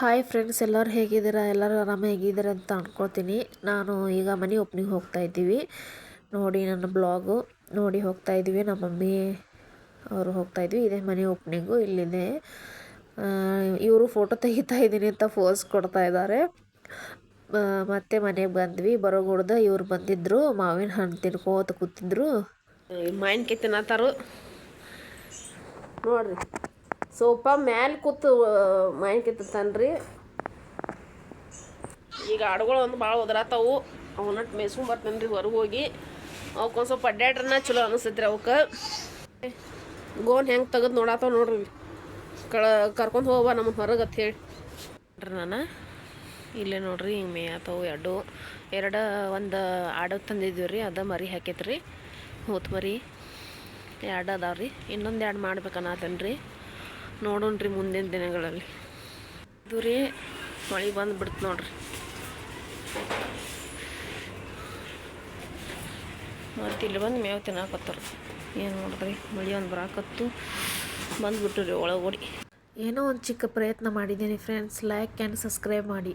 Hi friends, ಎಲ್ಲರೂ ಹೇಗಿದ್ದೀರಾ? ಎಲ್ಲರೂ ಆರಾಮಾಗಿದ್ದೀರಾ ಅಂತ ಅಂದ್ಕೊಳ್ತೀನಿ. ನಾನು ಈಗ ಮನೆ ಓಪನಿಂಗ್ ಹೋಗ್ತಾ ಇದ್ದೀವಿ. ನೋಡಿ, ನನ್ನ ಬ್ಲಾಗು ನೋಡಿ ಹೋಗ್ತಾ ಇದ್ದೀವಿ. ನಮ್ಮ ಮಮ್ಮಿ ಅವರು ಹೋಗ್ತಾ ಇದ್ವಿ. ಇದೇ ಮನೆ ಓಪನಿಂಗು ಇಲ್ಲಿದೆ. ಇವರು ಫೋಟೋ ತೆಗಿತಾ ಇದ್ದೀನಿ ಅಂತ ಫೋಸ್ ಕೊಡ್ತಾ ಇದ್ದಾರೆ. ಮತ್ತೆ ಮನೆಗೆ ಬಂದ್ವಿ. ಬರೋಗುಡ್ದ ಇವ್ರು ಬಂದಿದ್ರು, ಮಾವಿನ ಹಣ್ಣು ತಿನ್ಕೋತ ಕೂತಿದ್ರು. ಮಾವಿನಕಾಯಿ ತಿನ್ನತ್ತಾರು ನೋಡ್ರಿ. ಸೋಫ ಮ್ಯಾಲೆ ಕೂತು ಮಾವಿನಕಾಯಿ ತಿಂತಾನ್ರಿ. ಈಗ ಆಡುಗಳು ಒಂದು ಭಾಳ ಒದರಾತಾವು. ಅವನಟ್ಟು ಮೇಯ್ಸ್ಕೊಂಬರ್ತೇನೆ ರೀ ಹೊರಗೆ ಹೋಗಿ. ಅವಕ್ಕೊಂದು ಸ್ವಲ್ಪ ಅಡ್ಡಾಡ್ರನ್ನ ಚಲೋ ಅನಿಸ್ತೈತ್ರಿ. ಅವಕ್ಕೆ ಗೋನ್ ಹೆಂಗೆ ತೆಗೆದು ನೋಡತ್ತಾವ ನೋಡ್ರಿ. ಕರ್ಕೊಂಡು ಹೋಗ್ಬಾ ನಮ್ಮ ಹೊರಗೆ ಅಂತ ಹೇಳಿ ನಾನು ಇಲ್ಲೇ ನೋಡ್ರಿ. ಹಿಂಗೆ ಮೇಯತ್ತಾವು ಒಂದು ಆಡು ತಂದಿದ್ದೀವಿ ರೀ. ಅದು ಮರಿ ಹಾಕೈತ್ರಿ, ಹೋತ್ ಮರಿ 2 ಅದಾವ್ರಿ. ಇನ್ನೊಂದು 2 ಮಾಡ್ಬೇಕನ್ನತ್ತೇನೆ ರೀ. ನೋಡೋಣ್ರಿ ಮುಂದಿನ ದಿನಗಳಲ್ಲಿ. ಇದು ರೀ ಮಳೆ ಬಂದುಬಿಡ್ತು ನೋಡ್ರಿ. ಮತ್ತು ಇಲ್ಲಿ ಬಂದು ಮೇವು ತಿನ್ನಾಕತ್ತಾರ. ಏನು ನೋಡಿದ್ರಿ, ಮಳೆ ಒಂದು ಬರಾಕತ್ತು ಬಂದುಬಿಟ್ಟು ರೀ ಒಳಗೆ ಓಡಿ. ಏನೋ ಒಂದು ಚಿಕ್ಕ ಪ್ರಯತ್ನ ಮಾಡಿದ್ದೀನಿ ಫ್ರೆಂಡ್ಸ್. ಲೈಕ್ ಆ್ಯಂಡ್ ಸಬ್ಸ್ಕ್ರೈಬ್ ಮಾಡಿ.